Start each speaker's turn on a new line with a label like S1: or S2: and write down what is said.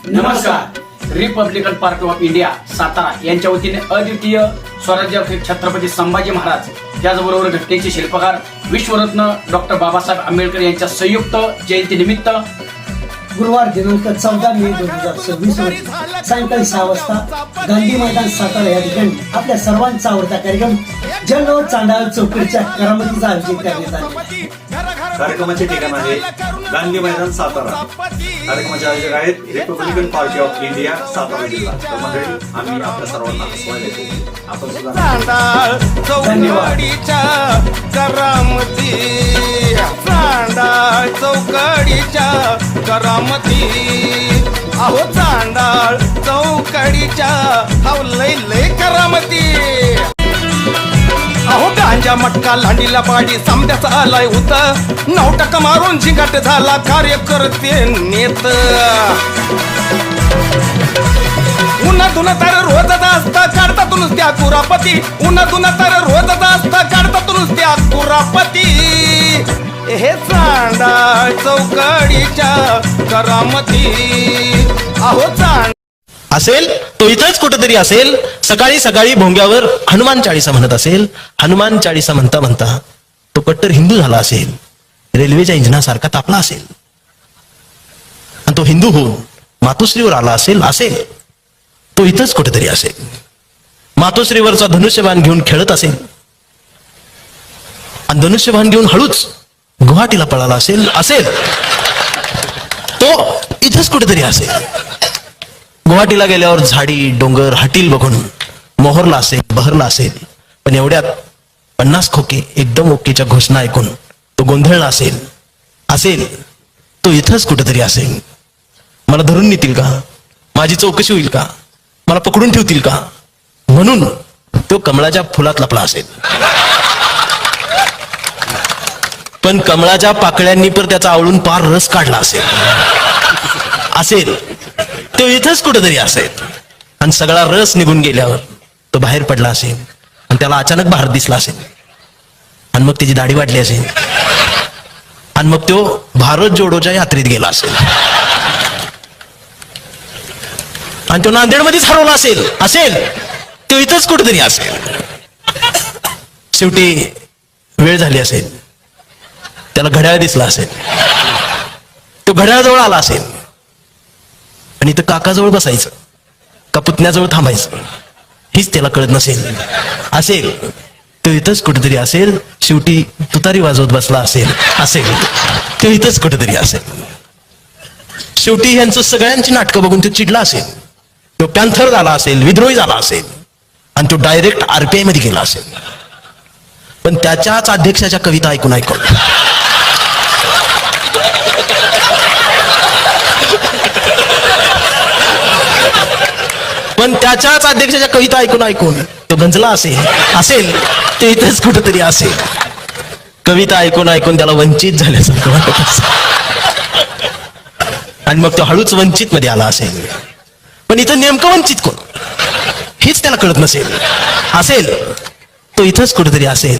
S1: नमस्कार. Republican party of India Satara यांच्या वतीने अद्वितीय स्वराज्य छत्रपती संभाजी महाराज त्याचबरोबर घटनेचे शिल्पकार विश्वरत्न डॉक्टर बाबासाहेब आंबेडकर यांच्या संयुक्त जयंतीनिमित्त
S2: गुरुवार दिनांक 14 मे 2026 रोजी सायंकाळी 6 वाजता गांधी मैदान सातारा या ठिकाणी आपल्या सर्वांचा आवडता कार्यक्रम जल व चांडाळ चौकडीच्या करामतीचा आयोजित करण्यात आले.
S3: कार्यक्रमाचे ठिकाण आहे गांधी मैदान सातारा. कार्यक्रमाचे आयोजक आहेत Republican party of India Satara जिल्हा. तर मंडळी, आम्ही आपल्या सर्वांना आस्वाद देतो. आपण सुद्धा
S4: चौकडीच्या करामती, चांडाळ चौकडीच्या करामती, अहो चांडाळ चौकडीच्या हाव लय लय करामती. अहो गांजा मटका लांडीला पाडी समद्याचा आलाय होत, 9 मारून झिंगाट झाला कार्यकर्ते नेत. उन्हातून तर रोजच असता काढतातून त्या कुरापती, उन्हातून तर रोजच असता काढतातून त्या कुरापती. हे चांडाळ चौकडीच्या करामती, अहो चांड
S5: असेल तो इथंच कुठेतरी असेल. सकाळी सकाळी भोंग्यावर हनुमान चाळीसा म्हणत असेल. हनुमान चाळीसा म्हणता म्हणता तो कट्टर हिंदू झाला असेल. रेल्वेच्या इंजिनासारखा तापला असेल आणि तो हिंदू होऊन मातोश्रीवर आला असेल तो इथंच कुठेतरी असेल. मातोश्रीवरचा धनुष्यबाण घेऊन खेळत असेल आणि धनुष्यबाण घेऊन हळूच गुवाहाटीला पळाला असेल तो इथंच कुठेतरी असेल. गुवाहाटीला गेल्यावर झाडी डोंगर हाटील बघून मोहरला असेल, बहरला असेल. पण एवढ्यात 50 खोके एकदम ओकेच्या घोषणा ऐकून तो गोंधळला असेल तो इथंच कुठेतरी असेल. मला धरून नेतील का, माझी चौकशी होईल का, मला पकडून ठेवतील का, म्हणून तो कमळाच्या फुलात लपला असेल. पण कमळाच्या पाकळ्यांनी पण त्याचा आवळून पार रस काढला असेल तो इथंच कुठेतरी असेल. आणि सगळा रस निघून गेल्यावर तो बाहेर पडला असेल आणि त्याला अचानक बाहेर दिसला असेल आणि मग त्याची दाढी वाढली असेल आणि मग तो भारत जोडोच्या यात्रेत गेला आणि तो नांदेडमध्येच हरवला असेल तो इथंच कुठेतरी असेल. शेवटी वेळ झाली असेल, त्याला घड्याळ दिसला असेल, तो घड्याळाजवळ आला असेल आणि इथं काकाजवळ बसायचं का पुतण्याजवळ थांबायचं हीच त्याला कळत असेल तो इथंच कुठेतरी असेल. शेवटी तुतारी वाजवत बसला असेल तो इथंच कुठेतरी असेल. शेवटी यांचं सगळ्यांची नाटकं बघून तो चिडला असेल. तो पॅन्थर झाला असेल, विद्रोही झाला असेल आणि तो डायरेक्ट RPI मध्ये गेला असेल. पण त्याच्याच अध्यक्षाच्या कविता ऐकून तो गंजला असेल तो इथेच कुठेतरी असेल. कविता ऐकून त्याला वंचित झाल्यासारखं वाटत असेल आणि मग तो हळूच वंचित मध्ये आला असेल. पण इथं नेमकं वंचित कोण हेच त्याला कळत असेल तो इथंच कुठेतरी असेल.